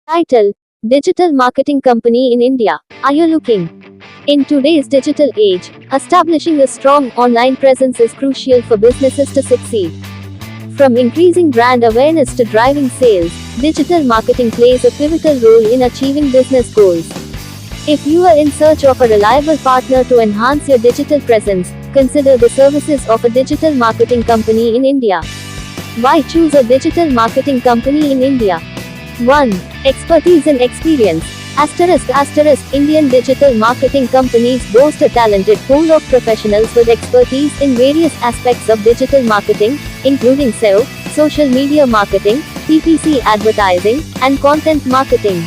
Title: Digital Marketing Company in India. Are you looking? In today's digital age, establishing a strong online presence is crucial for businesses to succeed. From increasing brand awareness to driving sales, digital marketing plays a pivotal role in achieving business goals. If you are in search of a reliable partner to enhance your digital presence, consider the services of a digital marketing company in India. Why choose a digital marketing company in India? 1. Expertise and experience. Indian digital marketing companies boast a talented pool of professionals with expertise in various aspects of digital marketing, including SEO, social media marketing, PPC advertising, and content marketing.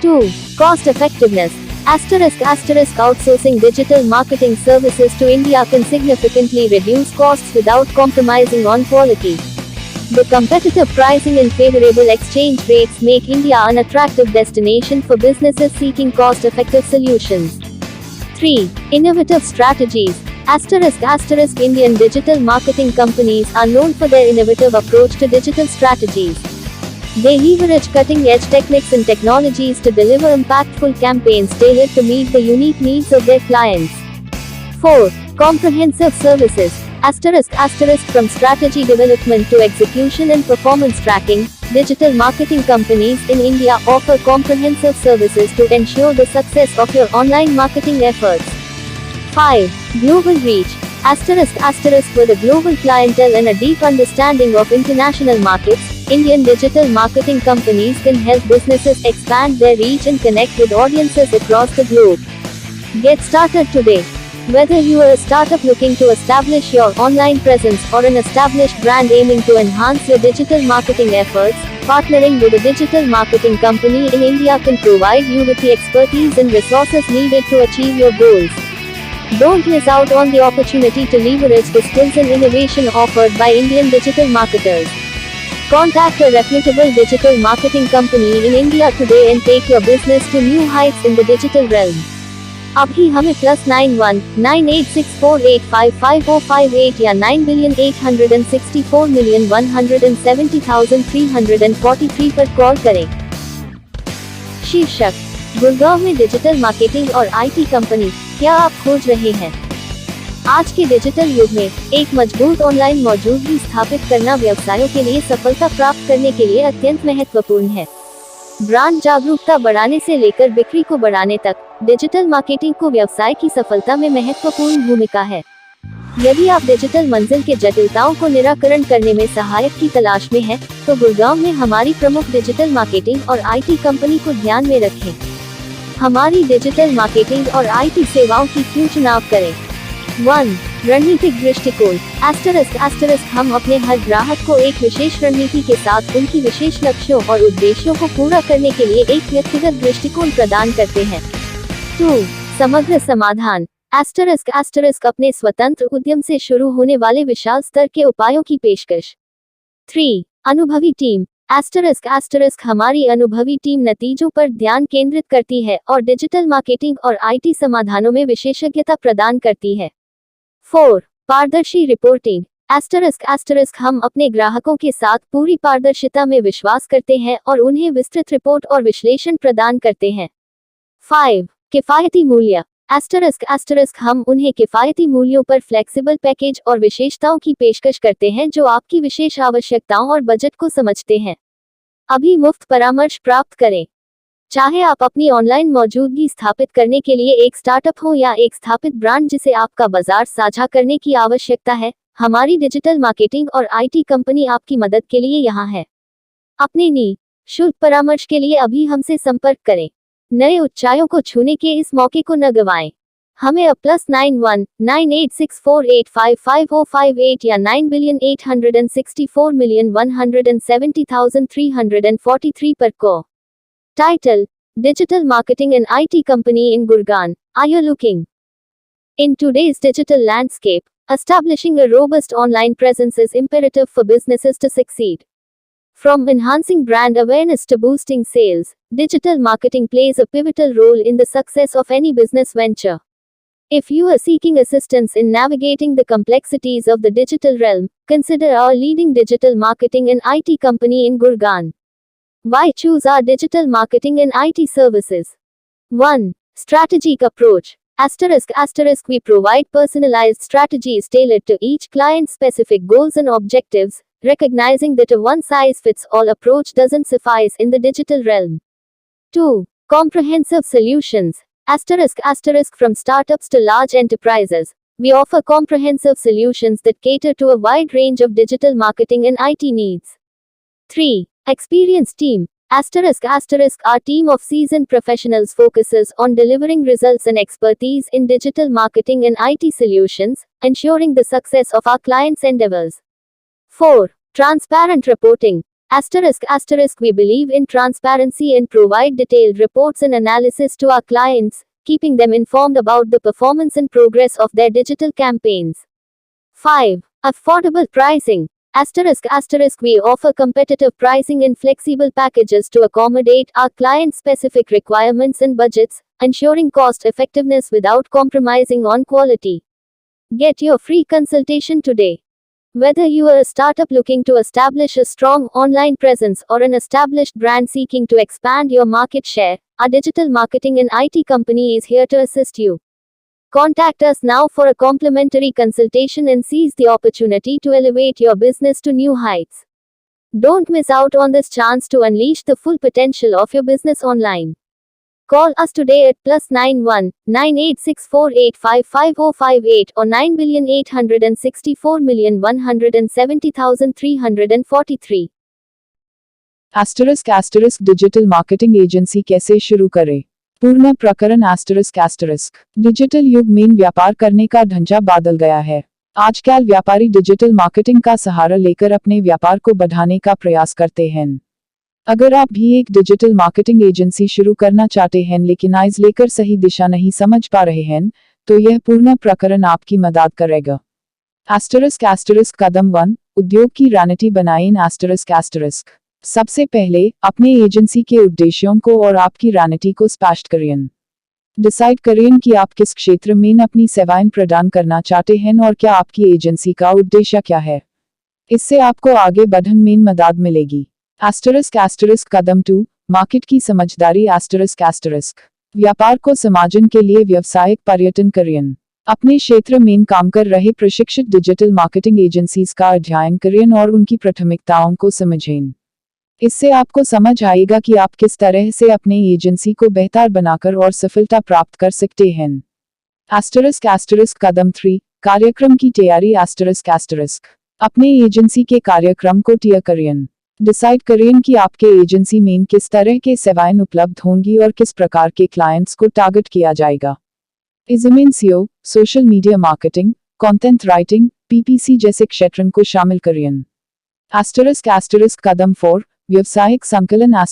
2. Cost effectiveness. Outsourcing digital marketing services to India can significantly reduce costs without compromising on quality. The competitive pricing and favorable exchange rates make India an attractive destination for businesses seeking cost-effective solutions. 3. Innovative strategies. Indian digital marketing companies are known for their innovative approach to digital strategies. They leverage cutting-edge techniques and technologies to deliver impactful campaigns tailored to meet the unique needs of their clients. 4. Comprehensive services. From strategy development to execution and performance tracking, digital marketing companies in India offer comprehensive services to ensure the success of your online marketing efforts. 5. Global reach. With a global clientele and a deep understanding of international markets, Indian digital marketing companies can help businesses expand their reach and connect with audiences across the globe. Get started today. Whether you are a startup looking to establish your online presence or an established brand aiming to enhance your digital marketing efforts, partnering with a digital marketing company in India can provide you with the expertise and resources needed to achieve your goals. Don't miss out on the opportunity to leverage the skills and innovation offered by Indian digital marketers. Contact a reputable digital marketing company in India today and take your business to new heights in the digital realm. अभी हमें +919864855058 या 9,864,170,343 पर call करें। शीर्षक: गुड़गांव में digital marketing और IT company, क्या आप खोज रहे हैं? आज के डिजिटल युग में एक मजबूत ऑनलाइन मौजूदगी स्थापित करना व्यवसायों के लिए सफलता प्राप्त करने के लिए अत्यंत महत्वपूर्ण है। ब्रांड जागरूकता बढ़ाने से लेकर बिक्री को बढ़ाने तक, डिजिटल मार्केटिंग को व्यवसाय की सफलता में महत्वपूर्ण भूमिका है। यदि आप डिजिटल मंजिल के जटिलताओं को निराकरण करने में सहायक की तलाश में हैं, तो गुड़गांव में हमारी प्रमुख डिजिटल मार्केटिंग और आईटी कंपनी को ध्यान में रखें। हमारी डिजिटल मार्केटिंग और आईटी सेवाओं की क्यों चुनाव करें? 1. रणनीतिक दृष्टिकोण। हम अपने हर ग्राहक को एक विशेष रणनीति के साथ उनकी विशेष लक्ष्यों और उद्देश्यों को पूरा करने के लिए एक व्यक्तिगत दृष्टिकोण प्रदान करते हैं। 2. समग्र समाधान। अपने स्वतंत्र उद्यम से शुरू होने वाले विशाल स्तर के उपायों की पेशकश। 3. अनुभवी टीम। हमारी अनुभवी टीम नतीजों पर ध्यान केंद्रित करती है और डिजिटल मार्केटिंग और आईटी समाधानों में विशेषज्ञता प्रदान करती है। 4. पारदर्शी रिपोर्टिंग। हम अपने ग्राहकों के साथ पूरी पारदर्शिता में विश्वास करते हैं और उन्हें विस्तृत रिपोर्ट और विश्लेषण प्रदान करते हैं। 5. किफायती मूल्य। हम उन्हें किफायती मूल्यों पर फ्लेक्सिबल पैकेज और विशेषताओं की पेशकश करते हैं जो आपकी विशेष आवश्यकताओं और बजट को समझते हैं। अभी मुफ्त परामर्श प्राप्त करें। चाहे आप अपनी ऑनलाइन मौजूदगी स्थापित करने के लिए एक स्टार्टअप हो या एक स्थापित ब्रांड जिसे आपका बाजार साझा करने की आवश्यकता है, हमारी डिजिटल मार्केटिंग और आईटी कंपनी आपकी मदद के लिए यहाँ है। अपने निःशुल्क परामर्श के लिए अभी हमसे संपर्क करें। नए ऊंचाइयों को छूने के इस मौके को न गंवाएं। हमें +919864855058 या 9,864,170,343 पर call. Title: Digital Marketing and IT Company in Gurgaon. Are you looking? In today's digital landscape, establishing a robust online presence is imperative for businesses to succeed. From enhancing brand awareness to boosting sales, digital marketing plays a pivotal role in the success of any business venture. If you are seeking assistance in navigating the complexities of the digital realm, consider our leading digital marketing and IT company in Gurgaon. Why choose our digital marketing and IT services? 1. Strategic approach. ***, we provide personalized strategies tailored to each client's specific goals and objectives, recognizing that a one-size-fits-all approach doesn't suffice in the digital realm. 2. Comprehensive solutions. ***, from startups to large enterprises, we offer comprehensive solutions that cater to a wide range of digital marketing and IT needs. 3. Experienced team. Our team of seasoned professionals focuses on delivering results and expertise in digital marketing and IT solutions, ensuring the success of our clients' endeavors. 4. Transparent reporting. ***, we believe in transparency and provide detailed reports and analysis to our clients, keeping them informed about the performance and progress of their digital campaigns. 5. Affordable pricing. ***, we offer competitive pricing and flexible packages to accommodate our clients' specific requirements and budgets, ensuring cost effectiveness without compromising on quality. Get your free consultation today. Whether you are a startup looking to establish a strong online presence or an established brand seeking to expand your market share, our digital marketing and IT company is here to assist you. Contact us now for a complimentary consultation and seize the opportunity to elevate your business to new heights. Don't miss out on this chance to unleash the full potential of your business online. Call us today at +91 9864855058 or 9,864,170,343. *** Digital marketing agency कैसे शुरू करें? पूर्ण प्रकरण ***, digital युग में व्यापार करने का ढांचा बदल गया है। आजकल व्यापारी डिजिटल मार्केटिंग का सहारा लेकर अपने व्यापार को बढ़ाने का प्रयास करते हैं। अगर आप भी एक डिजिटल मार्केटिंग एजेंसी शुरू करना चाहते हैं लेकिन आज लेकर सही दिशा नहीं समझ पा रहे हैं, तो यह पूर्ण प्रकरण आपकी मदद करेगा। कदम 1, उद्योग की रणनीति बनाएं। सबसे पहले अपने एजेंसी के उद्देश्यों को और आपकी रणनीति को स्पष्ट करें। डिसाइड करें कि आप किस क्षेत्र में अपनी सेवाएं प्रदान करना चाहते हैं और क्या आपकी एजेंसी का उद्देश्य क्या है। इससे आपको आगे बढ़ने में मदद मिलेगी। कदम 2, मार्केट की समझदारी। व्यापार को समझने के लिए व्यावसायिक पर्यटन करें। अपने क्षेत्र में काम कर रहे प्रशिक्षित डिजिटल मार्केटिंग एजेंसीज का अध्ययन करें और उनकी प्राथमिकताओं को समझें। इससे आपको समझ आएगा कि आप किस तरह से अपने एजेंसी को बेहतर बनाकर और सफलता प्राप्त कर सकते हैं। कदम 3, कार्यक्रम की तैयारी। अपने एजेंसी के कार्यक्रम को तय करें। डिसाइड करें कि आपके एजेंसी में किस तरह के सेवाएं उपलब्ध होंगी और किस प्रकार के क्लाइंट्स को टारगेट किया जाएगा। इसमें SEO, social media marketing, content writing, PPC जैसे क्षेत्रों को शामिल करें। कदम 4, व्यवसायिक संकलन।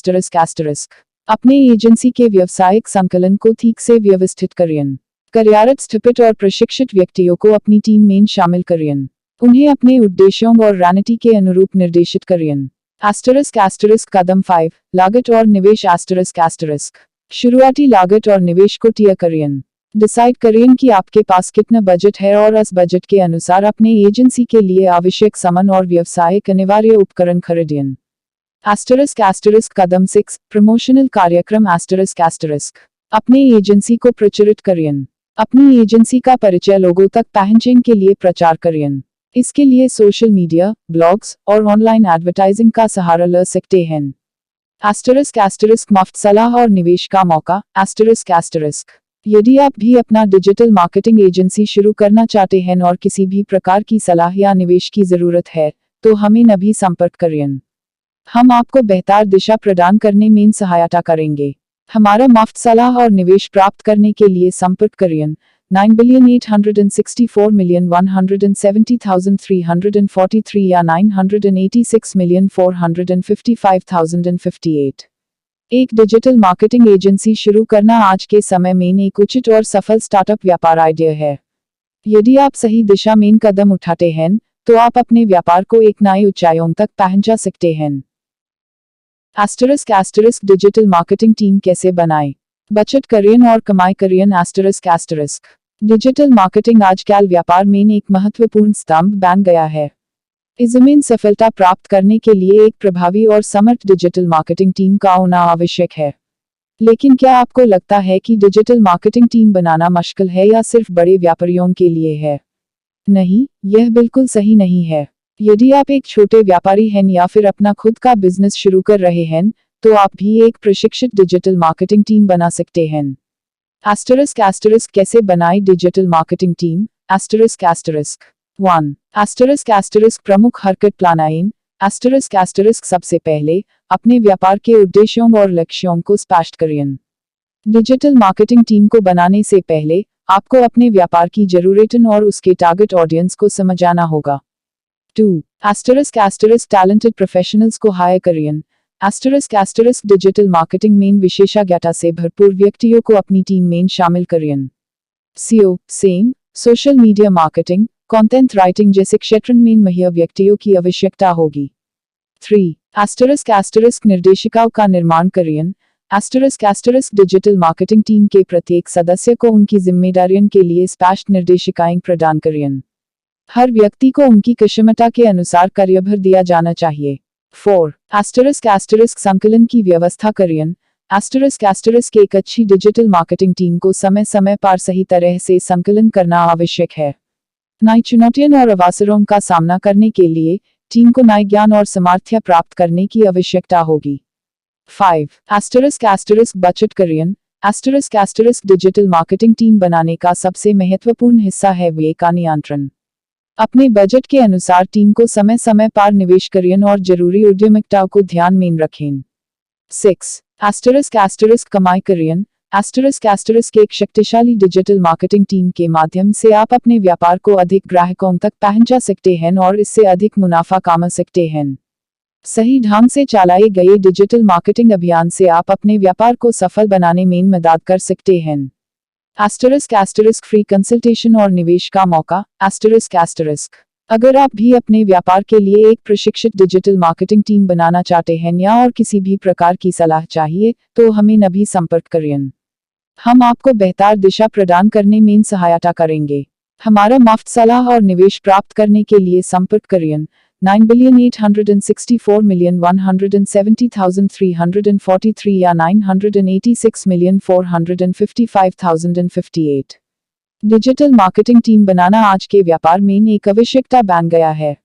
अपने एजेंसी के व्यवसायिक संकलन को ठीक से व्यवस्थित करें। कार्यरत स्थापित और प्रशिक्षित व्यक्तियों को अपनी टीम में शामिल करें। उन्हें अपने उद्देश्यों और रणनीति के अनुरूप निर्देशित करें। कदम 5, लागत और निवेश। शुरुआती लागत और निवेश को तय करें। डिसाइड करें कि आपके पास कितना बजट है और उस बजट के अनुसार अपने एजेंसी के लिए आवश्यक सामान और व्यावसायिक अनिवार्य उपकरण खरीदें। कदम 6, प्रमोशनल कार्यक्रम। अपने एजेंसी को प्रचारित करें। अपनी एजेंसी का परिचय लोगों तक पहुंचाने के लिए प्रचार करें। इसके लिए सोशल मीडिया, ब्लॉग्स और ऑनलाइन एडवर्टाइजिंग का सहारा ले सकते हैं। मुफ्त सलाह और निवेश का मौका। यदि आप भी अपना डिजिटल मार्केटिंग एजेंसी शुरू करना चाहते हैं और किसी भी प्रकार की सलाह या निवेश की जरूरत है, तो हमें अभी संपर्क करें। हम आपको बेहतर दिशा प्रदान करने में सहायता करेंगे। हमारा मुफ्त सलाह और निवेश प्राप्त करने के लिए संपर्क करें 9,864,170,343 या 986,455,058। एक डिजिटल मार्केटिंग एजेंसी शुरू करना आज के समय में एक उचित और सफल स्टार्टअप व्यापार आइडिया है। यदि आप सही दिशा में कदम उठाते हैं, तो आप अपने व्यापार को एक नई ऊंचाइयों तक पहुंचा सकते हैं। डिजिटल मार्केटिंग टीम कैसे बनाएं? बचत करें और कमाई करें। डिजिटल मार्केटिंग आजकल व्यापार में एक महत्वपूर्ण स्तंभ बन गया है। इसमें सफलता प्राप्त करने के लिए एक प्रभावी और समर्थ डिजिटल मार्केटिंग टीम का होना आवश्यक है। लेकिन क्या आपको लगता है कि डिजिटल मार्केटिंग टीम बनाना मुश्किल है या सिर्फ बड़े व्यापारियों के लिए है? नहीं, यह बिल्कुल सही नहीं है। यदि आप एक छोटे व्यापारी हैं या फिर अपना खुद का बिजनेस शुरू कर रहे हैं, तो आप भी एक प्रशिक्षित डिजिटल मार्केटिंग टीम बना सकते हैं। *** कैसे बनाए डिजिटल मार्केटिंग टीम? *** प्रमुख हरकत प्लानाइन *** सबसे पहले अपने व्यापार के उद्देश्यों और लक्ष्यों को स्पष्ट करें। डिजिटल मार्केटिंग टीम को बनाने से पहले आपको अपने व्यापार की जरूरतों और उसके टारगेट ऑडियंस को समझाना होगा। 2. टैलेंटेड प्रोफेशनल्स को हायर करें। डिजिटल मार्केटिंग में विशेषज्ञता से भरपूर व्यक्तियों को अपनी टीम में शामिल करें। Social media marketing, content writing जैसे क्षेत्र में महिला व्यक्तियों की आवश्यकता होगी। 3. निर्देशिकाओं का निर्माण करें। डिजिटल मार्केटिंग टीम के प्रत्येक सदस्य को उनकी जिम्मेदारियों के लिए स्पष्ट निर्देशिकाएं प्रदान करें। हर व्यक्ति को उनकी क्षमता के अनुसार कार्यभार दिया जाना चाहिए। 4. संकलन की व्यवस्था करें। एक अच्छी डिजिटल मार्केटिंग टीम को समय समय पर सही तरह से संकलन करना आवश्यक है। नई चुनौतियों और अवसरों का सामना करने के लिए टीम को नए ज्ञान और सामर्थ्य प्राप्त करने की आवश्यकता होगी। 5. बचत करें। डिजिटल मार्केटिंग टीम बनाने का सबसे महत्वपूर्ण हिस्सा है व्यय का नियंत्रण। अपने बजट के अनुसार टीम को समय समय पर निवेश करें और जरूरी उद्यमिताओं को ध्यान में रखें। 6. कमाई करें। एक शक्तिशाली डिजिटल मार्केटिंग टीम के माध्यम से आप अपने व्यापार को अधिक ग्राहकों तक पहुंचा सकते हैं और इससे अधिक मुनाफा कमा सकते हैं। सही ढंग से चलाए गए डिजिटल मार्केटिंग अभियान से आप अपने व्यापार को सफल बनाने में मदद कर सकते हैं। फ्री कंसल्टेशन और निवेश का मौका। अगर आप भी अपने व्यापार के लिए एक प्रशिक्षित डिजिटल मार्केटिंग टीम बनाना चाहते हैं या और किसी भी प्रकार की सलाह चाहिए, तो हमें अभी संपर्क करें। हम आपको बेहतर दिशा प्रदान करने में सहायता करेंगे। हमारा मुफ्त सलाह और निवेश प्राप्त करने के लिए संपर्क करें 9,864,170,343 या 986,455,058। डिजिटल मार्केटिंग टीम बनाना आज के व्यापार में एक आवश्यकता बन गया है।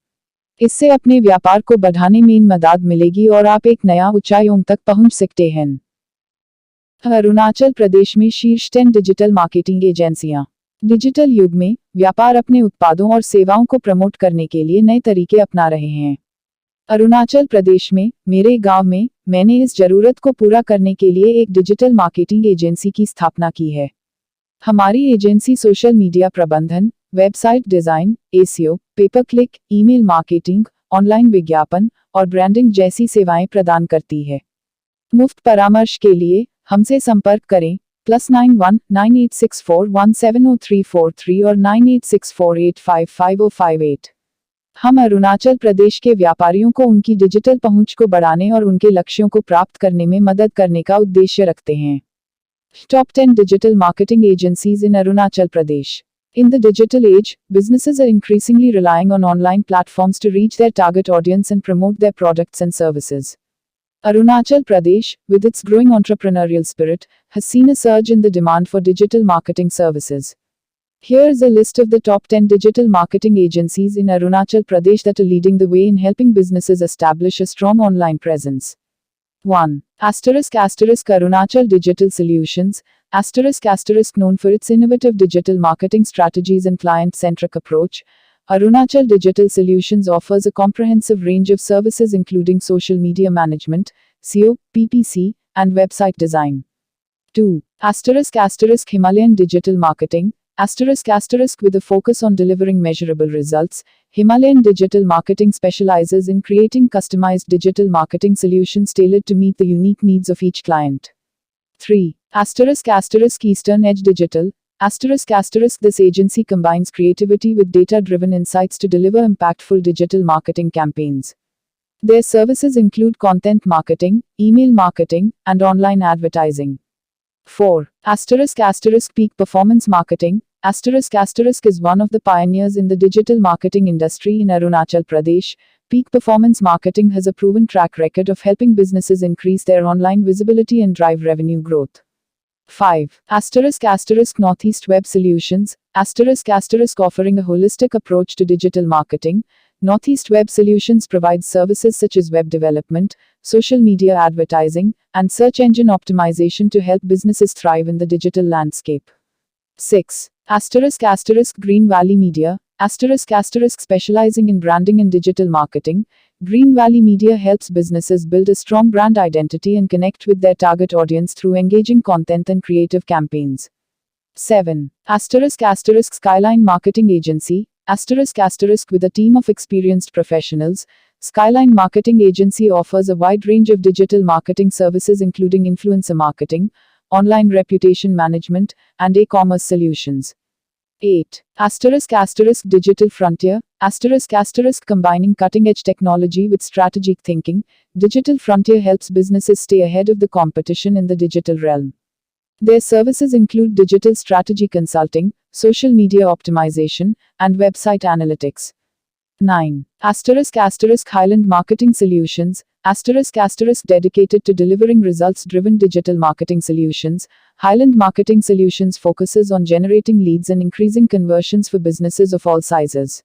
इससे अपने व्यापार को बढ़ाने में मदद मिलेगी और आप एक नया ऊंचाइयों तक पहुंच सकते हैं। अरुणाचल प्रदेश में शीर्ष 10 डिजिटल मार्केटिंग एजेंसियां। डिजिटल युग में व्यापार अपने उत्पादों और सेवाओं को प्रमोट करने के लिए नए तरीके अपना रहे हैं। अरुणाचल प्रदेश में मेरे गांव में मैंने इस जरूरत को पूरा करने के लिए एक डिजिटल मार्केटिंग एजेंसी की स्थापना की है। हमारी एजेंसी सोशल मीडिया प्रबंधन, website design, SEO, paper click, email marketing, online विज्ञापन और ब्रांडिंग जैसी सेवाएं प्रदान करती है। मुफ्त परामर्श के लिए हमसे संपर्क करें +91 9864170343 और 9864855058। हम अरुणाचल प्रदेश के व्यापारियों को उनकी डिजिटल पहुंच को बढ़ाने और उनके लक्ष्यों को प्राप्त करने में मदद करने का उद्देश्य रखते हैं। Top 10 digital marketing agencies in Arunachal Pradesh. In the digital age, businesses are increasingly relying on online platforms to reach their target audience and promote their products and services. Arunachal Pradesh, with its growing entrepreneurial spirit, has seen a surge in the demand for digital marketing services. Here is a list of the top 10 digital marketing agencies in Arunachal Pradesh that are leading the way in helping businesses establish a strong online presence. 1. Arunachal Digital Solutions. Known for its innovative digital marketing strategies and client-centric approach, Arunachal Digital Solutions offers a comprehensive range of services including social media management, SEO, PPC, and website design. 2. Himalayan Digital Marketing. With a focus on delivering measurable results, Himalayan Digital Marketing specializes in creating customized digital marketing solutions tailored to meet the unique needs of each client. 3. Eastern Edge Digital. This agency combines creativity with data-driven insights to deliver impactful digital marketing campaigns. Their services include content marketing, email marketing, and online advertising. 4. Peak Performance Marketing. Asterisk is one of the pioneers in the digital marketing industry in Arunachal Pradesh. Peak Performance Marketing has a proven track record of helping businesses increase their online visibility and drive revenue growth. 5. Northeast Web Solutions. Offering a holistic approach to digital marketing. Northeast Web Solutions provides services such as web development, social media advertising, and search engine optimization to help businesses thrive in the digital landscape. 6. Green Valley Media. Specializing in branding and digital marketing. Green Valley Media helps businesses build a strong brand identity and connect with their target audience through engaging content and creative campaigns. 7. Skyline Marketing Agency. With a team of experienced professionals, Skyline Marketing Agency offers a wide range of digital marketing services including influencer marketing, online reputation management, and e-commerce solutions. 8. Digital Frontier. Combining cutting-edge technology with strategic thinking, Digital Frontier helps businesses stay ahead of the competition in the digital realm. Their services include digital strategy consulting, social media optimization, and website analytics. 9. Highland Marketing Solutions. Dedicated to delivering results-driven digital marketing solutions, Highland Marketing Solutions focuses on generating leads and increasing conversions for businesses of all sizes.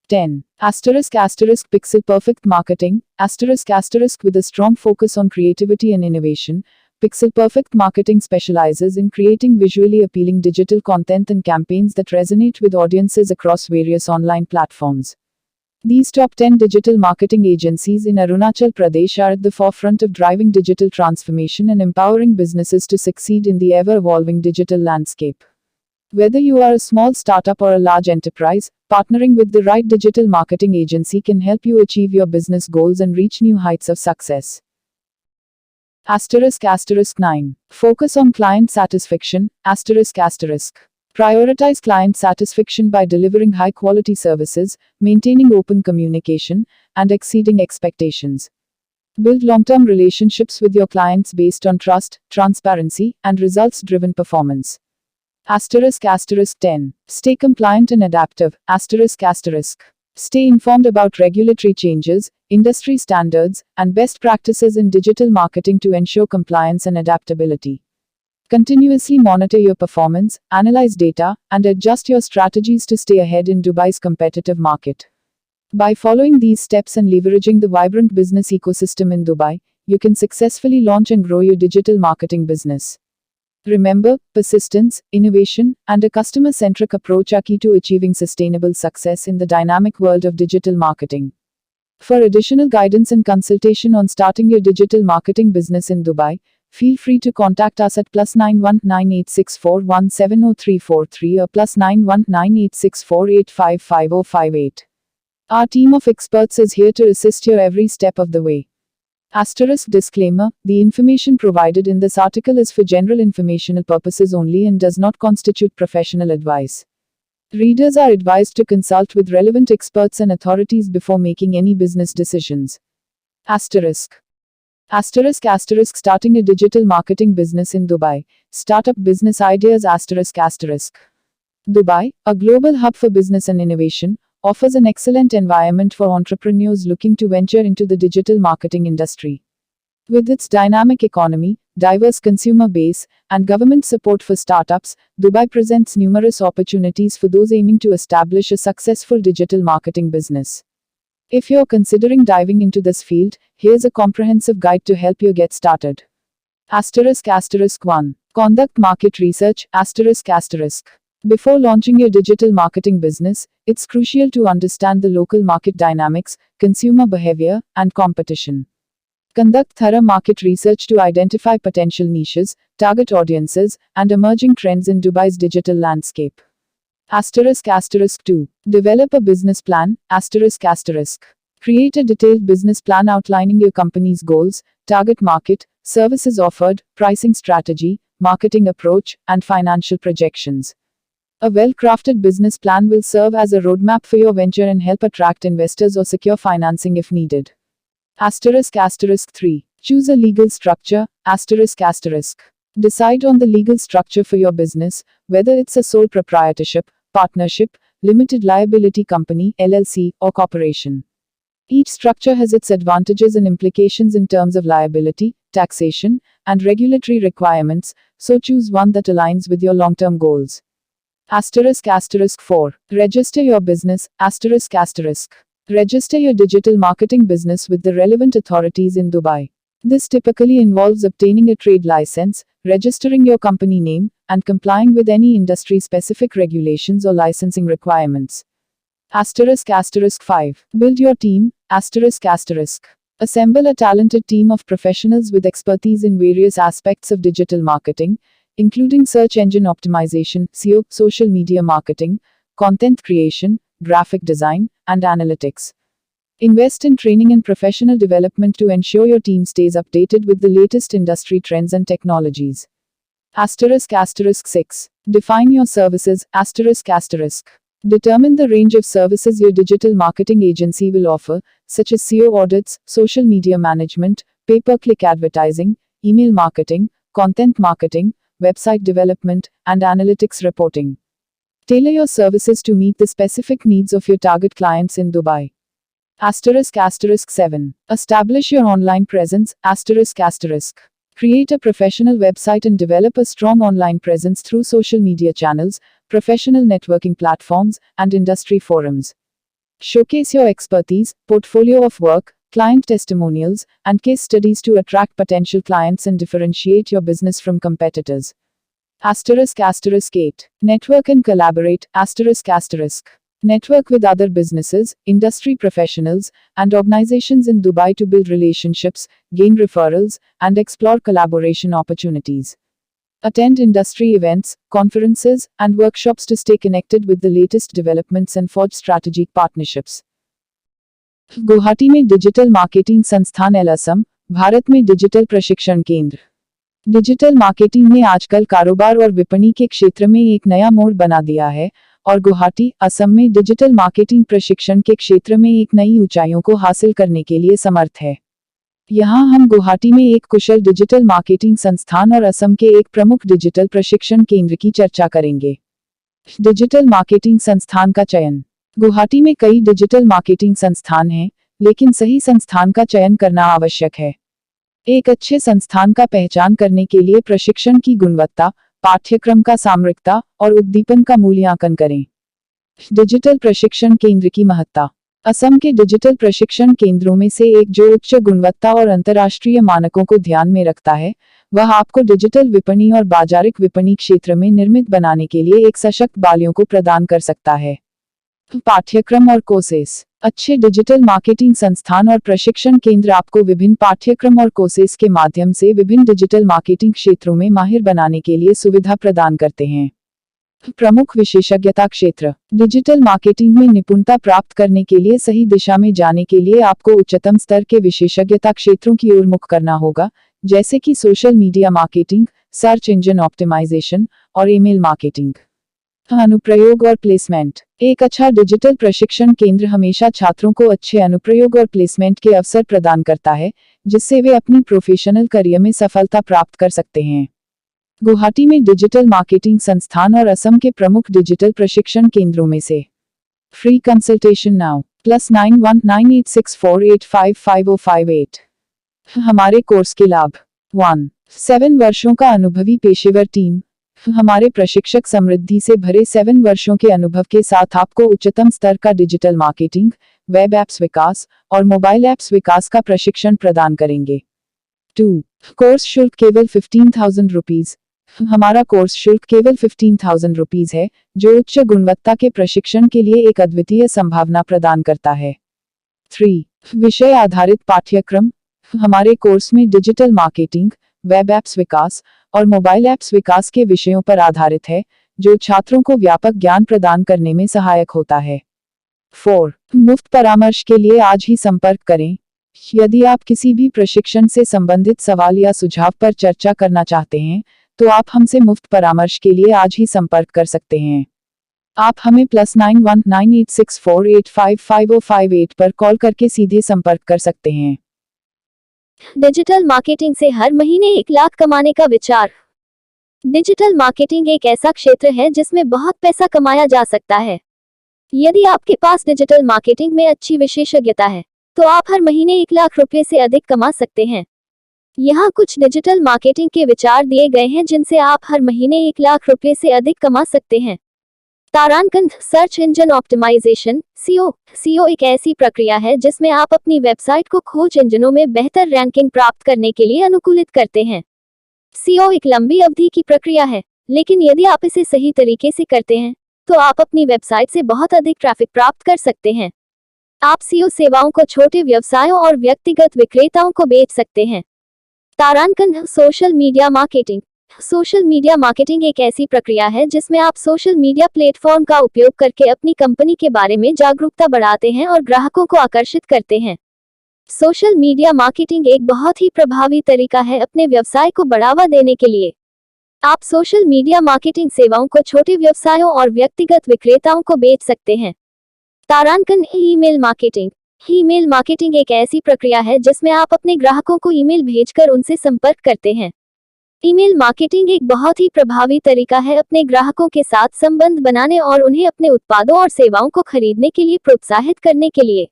10. Pixel Perfect Marketing. With a strong focus on creativity and innovation, Pixel Perfect Marketing specializes in creating visually appealing digital content and campaigns that resonate with audiences across various online platforms. These top 10 digital marketing agencies in Arunachal Pradesh are at the forefront of driving digital transformation and empowering businesses to succeed in the ever-evolving digital landscape. Whether you are a small startup or a large enterprise, partnering with the right digital marketing agency can help you achieve your business goals and reach new heights of success. 9. Focus on client satisfaction. Prioritize client satisfaction by delivering high-quality services, maintaining open communication, and exceeding expectations. Build long-term relationships with your clients based on trust, transparency, and results-driven performance. 10. Stay compliant and adaptive. Stay informed about regulatory changes, industry standards, and best practices in digital marketing to ensure compliance and adaptability. Continuously monitor your performance, analyze data, and adjust your strategies to stay ahead in Dubai's competitive market. By following these steps and leveraging the vibrant business ecosystem in Dubai, you can successfully launch and grow your digital marketing business. Remember, persistence, innovation, and a customer-centric approach are key to achieving sustainable success in the dynamic world of digital marketing. For additional guidance and consultation on starting your digital marketing business in Dubai, feel free to contact us at +91 9864170343 or +91 9864855058. Our team of experts is here to assist you every step of the way. Disclaimer: the information provided in this article is for general informational purposes only and does not constitute professional advice. Readers are advised to consult with relevant experts and authorities before making any business decisions. Starting a digital marketing business in Dubai. Startup business ideas. Dubai, a global hub for business and innovation, offers an excellent environment for entrepreneurs looking to venture into the digital marketing industry. With its dynamic economy, diverse consumer base, and government support for startups, Dubai presents numerous opportunities for those aiming to establish a successful digital marketing business. If you're considering diving into this field, here's a comprehensive guide to help you get started. 1. Conduct market research. Before launching your digital marketing business, it's crucial to understand the local market dynamics, consumer behavior, and competition. Conduct thorough market research to identify potential niches, target audiences, and emerging trends in Dubai's digital landscape. 2. Develop a business plan. Create a detailed business plan outlining your company's goals, target market, services offered, pricing strategy, marketing approach, and financial projections. A well-crafted business plan will serve as a roadmap for your venture and help attract investors or secure financing if needed. 3. Choose a legal structure. Decide on the legal structure for your business, whether it's a sole proprietorship, partnership, limited liability company, LLC, or corporation. Each structure has its advantages and implications in terms of liability, taxation, and regulatory requirements, so choose one that aligns with your long-term goals. *** 4. Register your business, ***. Register your digital marketing business with the relevant authorities in Dubai. This typically involves obtaining a trade license, registering your company name, and complying with any industry-specific regulations or licensing requirements. **5. Build your team, ***. Assemble a talented team of professionals with expertise in various aspects of digital marketing, including search engine optimization, SEO, social media marketing, content creation, graphic design, and analytics. Invest in training and professional development to ensure your team stays updated with the latest industry trends and technologies. **6. Define your services, ***. Determine the range of services your digital marketing agency will offer, such as SEO audits, social media management, pay-per-click advertising, email marketing, content marketing, website development, and analytics reporting. Tailor your services to meet the specific needs of your target clients in Dubai. **7. Establish your online presence, ***. Create a professional website and develop a strong online presence through social media channels, professional networking platforms, and industry forums. Showcase your expertise, portfolio of work, client testimonials, and case studies to attract potential clients and differentiate your business from competitors. **8. Network and collaborate, ***. Network with other businesses, industry professionals, and organizations in Dubai to build relationships, gain referrals, and explore collaboration opportunities. Attend industry events, conferences, and workshops to stay connected with the latest developments and forge strategic partnerships. Guwahati में digital marketing संस्थान असम, भारत में digital प्रशिक्षण केंद्र। Digital marketing ने आजकल कारोबार और विपणन के क्षेत्र में एक नया मोड़ बना दिया है और गुवाहाटी, असम में डिजिटल मार्केटिंग प्रशिक्षण के क्षेत्र में एक नई ऊंचाइयों को हासिल करने के लिए समर्थ है। यहाँ हम गुवाहाटी में एक कुशल डिजिटल मार्केटिंग संस्थान और असम के एक प्रमुख डिजिटल प्रशिक्षण केंद्र की चर्चा करेंगे। डिजिटल मार्केटिंग संस्थान का चयन। गुवाहाटी में कई डिजिटल मार्केटिंग संस्थान हैं, लेकिन सही संस्थान का चयन करना आवश्यक है। एक अच्छे संस्थान का पहचान करने के लिए प्रशिक्षण की गुणवत्ता, पाठ्यक्रम का सामरिकता और उद्दीपन का मूल्यांकन करें। डिजिटल प्रशिक्षण केंद्र की महत्ता। असम के डिजिटल प्रशिक्षण केंद्रों में से एक जो उच्च गुणवत्ता और अंतर्राष्ट्रीय मानकों को ध्यान में रखता है, वह आपको डिजिटल विपणन और बाजारिक विपणन क्षेत्र में निर्मित बनाने के लिए एक सशक्त बालियों को प्रदान कर सकता है। पाठ्यक्रम और कोर्सेस। अच्छे डिजिटल मार्केटिंग संस्थान और प्रशिक्षण केंद्र आपको विभिन्न पाठ्यक्रम और कोर्सेस के माध्यम से विभिन्न डिजिटल मार्केटिंग क्षेत्रों में माहिर बनाने के लिए सुविधा प्रदान करते हैं। प्रमुख विशेषज्ञता क्षेत्र। डिजिटल मार्केटिंग में निपुणता प्राप्त करने के लिए सही दिशा में जाने के लिए आपको उच्चतम स्तर के विशेषज्ञता क्षेत्रों की ओर मुख करना होगा, जैसे कि social media marketing, search engine optimisation और ईमेल मार्केटिंग। अनुप्रयोग और प्लेसमेंट। एक अच्छा डिजिटल प्रशिक्षण केंद्र हमेशा छात्रों को अच्छे अनुप्रयोग और प्लेसमेंट के अवसर प्रदान करता है, जिससे वे अपनी प्रोफेशनल करियर में सफलता प्राप्त कर सकते हैं। गुवाहाटी में डिजिटल मार्केटिंग संस्थान और असम के प्रमुख डिजिटल प्रशिक्षण केंद्रों में से। Free consultation now +919864855058। हमारे कोर्स के लाभ। 1. 7 वर्षों का अनुभवी पेशेवर टीम। हमारे प्रशिक्षक समृद्धि से भरे 7 वर्षों के अनुभव के साथ आपको उच्चतम स्तर का डिजिटल मार्केटिंग, वेब एप्स विकास और मोबाइल एप्स विकास का प्रशिक्षण प्रदान करेंगे। 2. कोर्स शुल्क केवल 15,000 रुपीज। हमारा कोर्स शुल्क केवल 15,000 रुपीज है, जो उच्च गुणवत्ता के प्रशिक्षण के लिए एक अद्वितीय संभावना प्रदान करता है। 3. विषय आधारित पाठ्यक्रम। हमारे कोर्स में डिजिटल मार्केटिंग, वेब एप्स विकास और मोबाइल एप्स विकास के विषयों पर आधारित है, जो छात्रों को व्यापक ज्ञान प्रदान करने में सहायक होता है। 4. मुफ्त परामर्श के लिए आज ही संपर्क करें। यदि आप किसी भी प्रशिक्षण से संबंधित सवाल या सुझाव पर चर्चा करना चाहते हैं, तो आप हमसे मुफ्त परामर्श के लिए आज ही संपर्क कर सकते हैं। आप हमें +919864855058 पर कॉल करके सीधे संपर्क कर सकते हैं। डिजिटल मार्केटिंग से हर महीने 1 लाख कमाने का विचार। डिजिटल मार्केटिंग एक ऐसा क्षेत्र है जिसमें बहुत पैसा कमाया जा सकता है। यदि आपके पास डिजिटल मार्केटिंग में अच्छी विशेषज्ञता है, तो आप हर महीने 1 लाख रुपए से अधिक कमा सकते हैं। यहाँ कुछ डिजिटल मार्केटिंग के विचार दिए गए हैं जिनसे आप हर महीने 1 लाख रुपए से अधिक कमा सकते हैं। तारांकन search engine optimization SEO. SEO एक ऐसी प्रक्रिया है जिसमें आप अपनी वेबसाइट को खोज इंजनों में बेहतर रैंकिंग प्राप्त करने के लिए अनुकूलित करते हैं। सीओ एक लंबी अवधि की प्रक्रिया है, लेकिन यदि आप इसे सही तरीके से करते हैं, तो आप अपनी वेबसाइट से बहुत अधिक ट्रैफिक प्राप्त कर सकते हैं। आप सीओ सेवाओं को छोटे व्यवसायों और व्यक्तिगत विक्रेताओं को बेच सकते हैं। तारांकन social media marketing. Social media marketing एक ऐसी प्रक्रिया है जिसमें आप सोशल मीडिया प्लेटफॉर्म का उपयोग करके अपनी कंपनी के बारे में जागरूकता बढ़ाते हैं और ग्राहकों को आकर्षित करते हैं। सोशल मीडिया मार्केटिंग एक बहुत ही प्रभावी तरीका है अपने व्यवसाय को बढ़ावा देने के लिए। आप सोशल मीडिया मार्केटिंग सेवाओं को छोटे व्यवसायों और व्यक्तिगत विक्रेताओं को बेच सकते हैं। तारांकन ईमेल मार्केटिंग। ईमेल मार्केटिंग एक ऐसी प्रक्रिया है जिसमें आप अपने ग्राहकों को ईमेल भेजकर उनसे संपर्क करते हैं। ईमेल मार्केटिंग एक बहुत ही प्रभावी तरीका है अपने ग्राहकों के साथ संबंध बनाने और उन्हें अपने उत्पादों और सेवाओं को खरीदने के लिए प्रोत्साहित करने के लिए।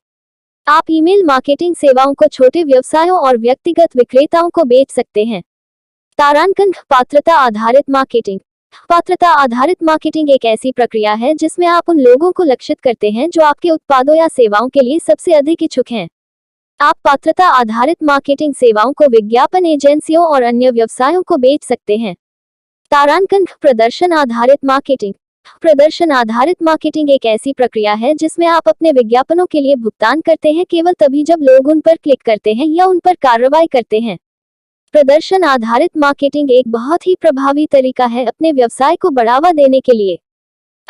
आप ईमेल मार्केटिंग सेवाओं को छोटे व्यवसायों और व्यक्तिगत विक्रेताओं को बेच सकते हैं। तारांकन पात्रता आधारित मार्केटिंग। पात्रता आधारित मार्केटिंग एक ऐसी प्रक्रिया है जिसमें आप उन लोगों को लक्षित करते हैं जो आपके उत्पादों या सेवाओं के लिए सबसे अधिक इच्छुक हैं। आप पात्रता आधारित मार्केटिंग सेवाओं को विज्ञापन एजेंसियों और अन्य व्यवसायों को बेच सकते हैं। तारांकन प्रदर्शन आधारित मार्केटिंग। प्रदर्शन आधारित मार्केटिंग एक ऐसी प्रक्रिया है जिसमें आप अपने विज्ञापनों के लिए भुगतान करते हैं केवल तभी जब लोग उन पर क्लिक करते हैं या उन पर कार्रवाई करते हैं। प्रदर्शन आधारित मार्केटिंग एक बहुत ही प्रभावी तरीका है अपने व्यवसाय को बढ़ावा देने के लिए।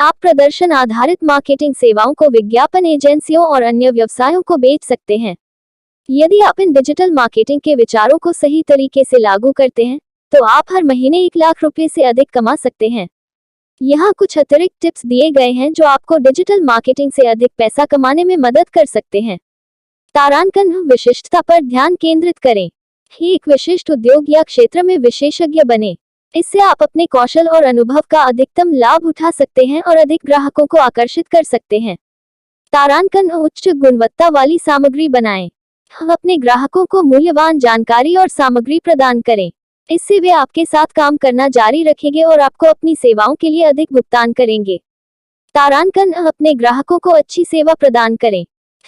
आप प्रदर्शन आधारित मार्केटिंग सेवाओं को विज्ञापन एजेंसियों और अन्य व्यवसायों को बेच सकते हैं। यदि आप इन डिजिटल मार्केटिंग के विचारों को सही तरीके से लागू करते हैं, तो आप हर महीने 1 लाख रुपए से अधिक कमा सकते हैं। यहाँ कुछ अतिरिक्त टिप्स दिए गए हैं जो आपको डिजिटल मार्केटिंग से अधिक पैसा कमाने में मदद कर सकते हैं। तारांकन विशिष्टता पर ध्यान केंद्रित करें। एक विशिष्ट उद्योग या क्षेत्र में विशेषज्ञ बने। इससे आप अपने कौशल और अनुभव का अधिकतम लाभ उठा सकते हैं और अधिक ग्राहकों को आकर्षित कर सकते हैं। तारांकन उच्च गुणवत्ता वाली सामग्री बनाएं। अपने ग्राहकों को मूल्यवान जानकारी और सामग्री प्रदान करें। इससे वे आपके साथ काम करना जारी रखेंगे और आपको अपनी सेवाओं के लिए अधिक भुगतान करेंगे। तारांकन अपने ग्राहकों को अच्छी सेवा प्रदान करें।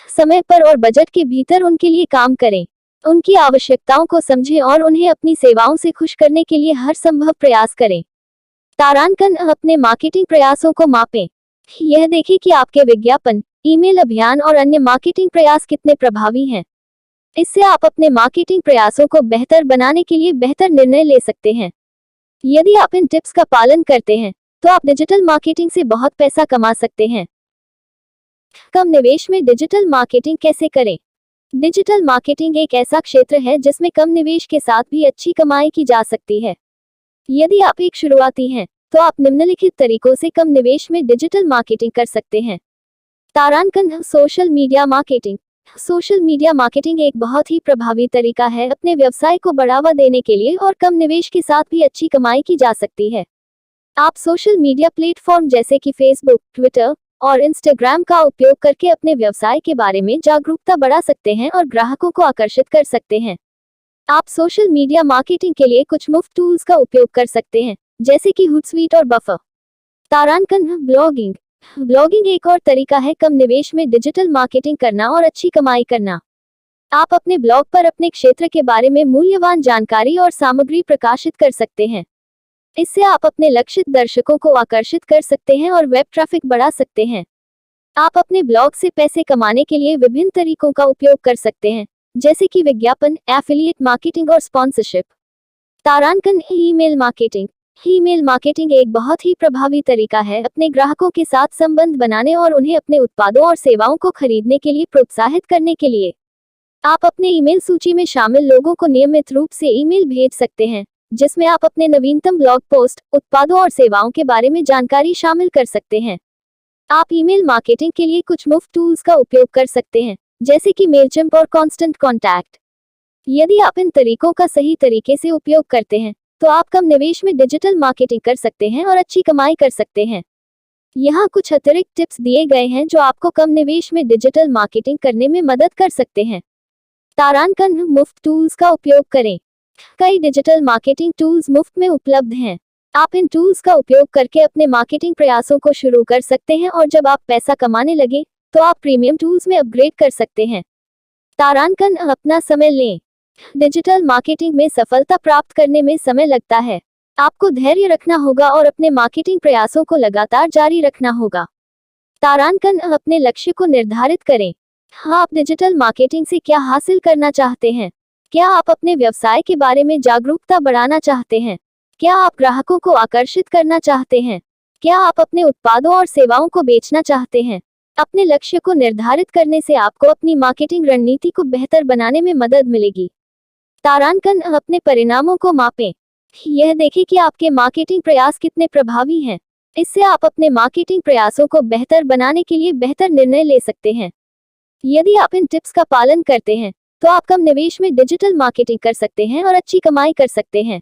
समय पर और बजट के भीतर उनके लिए काम करें। उनकी आवश्यकताओं को समझें और उन्हें अपनी सेवाओं से खुश करने के लिए हर संभव प्रयास करें। तारांकन अपने मार्केटिंग प्रयासों को मापें। यह देखें कि आपके विज्ञापन, ईमेल अभियान और अन्य मार्केटिंग प्रयास कितने प्रभावी हैं। इससे आप अपने मार्केटिंग प्रयासों को बेहतर बनाने के लिए बेहतर निर्णय ले सकते हैं। यदि आप इन टिप्स का पालन करते हैं, तो आप डिजिटल मार्केटिंग से बहुत पैसा कमा सकते हैं। कम निवेश में डिजिटल मार्केटिंग कैसे करें? डिजिटल मार्केटिंग एक ऐसा क्षेत्र है जिसमें कम निवेश के साथ भी अच्छी कमाई की जा सकती है। यदि आप एक शुरुआती हैं, तो आप निम्नलिखित तरीकों से कम निवेश में डिजिटल मार्केटिंग कर सकते हैं। तारांकन social media marketing. Social media marketing एक बहुत ही प्रभावी तरीका है अपने व्यवसाय को बढ़ावा देने के लिए और कम निवेश के साथ भी अच्छी कमाई की जा सकती है। आप सोशल मीडिया प्लेटफॉर्म जैसे कि फेसबुक, ट्विटर और इंस्टाग्राम का उपयोग करके अपने व्यवसाय के बारे में जागरूकता बढ़ा सकते हैं और ग्राहकों को आकर्षित कर सकते हैं। आप सोशल मीडिया मार्केटिंग के लिए कुछ मुफ्त टूल्स का उपयोग कर सकते हैं, जैसे कि हुटसुइट और बफर। तारांकन ब्लॉगिंग। ब्लॉगिंग एक और तरीका है कम निवेश में डिजिटल मार्केटिंग करना और अच्छी कमाई करना। आप अपने ब्लॉग पर अपने क्षेत्र के बारे में मूल्यवान जानकारी और सामग्री प्रकाशित कर सकते हैं। इससे आप अपने लक्षित दर्शकों को आकर्षित कर सकते हैं और वेब ट्रैफिक बढ़ा सकते हैं। आप अपने ब्लॉग से पैसे कमाने के लिए विभिन्न तरीकों का उपयोग कर सकते हैं, जैसे कि विज्ञापन, एफिलिएट मार्केटिंग और स्पॉन्सरशिप। तारांकन ईमेल मार्केटिंग। ईमेल मार्केटिंग एक बहुत ही प्रभावी तरीका है अपने ग्राहकों के साथ संबंध बनाने और उन्हें अपने उत्पादों और सेवाओं को खरीदने के लिए प्रोत्साहित करने के लिए। आप अपने ईमेल सूची में शामिल लोगों को नियमित रूप से ईमेल भेज सकते हैं, जिसमें आप अपने नवीनतम ब्लॉग पोस्ट, उत्पादों और सेवाओं के बारे में जानकारी शामिल कर सकते हैं। आप ईमेल मार्केटिंग के लिए कुछ मुफ्त टूल्स का उपयोग कर सकते हैं, जैसे कि मेलचिम्प और कांस्टेंट कॉन्टैक्ट। यदि आप इन तरीकों का सही तरीके से उपयोग करते हैं, तो आप कम निवेश में डिजिटल मार्केटिंग कर सकते हैं और अच्छी कमाई कर सकते हैं। यहाँ कुछ अतिरिक्त टिप्स दिए गए हैं जो आपको कम निवेश में डिजिटल मार्केटिंग करने में मदद कर सकते हैं। तारांकन मुफ्त टूल्स का उपयोग करें। कई डिजिटल मार्केटिंग टूल्स मुफ्त में उपलब्ध हैं। आप इन टूल्स का उपयोग करके अपने मार्केटिंग प्रयासों को शुरू कर सकते हैं और जब आप पैसा कमाने लगे तो आप प्रीमियम टूल्स में अपग्रेड कर सकते हैं। तारांकन अपना समय लें। डिजिटल मार्केटिंग में सफलता प्राप्त करने में समय लगता है। आपको धैर्य रखना होगा और अपने मार्केटिंग प्रयासों को लगातार जारी रखना होगा। तारांकन अपने लक्ष्य को निर्धारित करें। आप डिजिटल मार्केटिंग से क्या हासिल करना चाहते हैं? क्या आप अपने व्यवसाय के बारे में जागरूकता बढ़ाना चाहते हैं? क्या आप ग्राहकों को आकर्षित करना चाहते हैं? क्या आप अपने उत्पादों और सेवाओं को बेचना चाहते हैं? अपने लक्ष्य को निर्धारित करने से आपको अपनी मार्केटिंग रणनीति को बेहतर बनाने में मदद मिलेगी। तारांकन अपने परिणामों को मापें। यह देखें कि आपके मार्केटिंग प्रयास कितने प्रभावी हैं। इससे आप अपने मार्केटिंग प्रयासों को बेहतर बनाने के लिए बेहतर निर्णय ले सकते हैं। यदि आप इन टिप्स का पालन करते हैं तो आप कम निवेश में डिजिटल मार्केटिंग कर सकते हैं और अच्छी कमाई कर सकते हैं।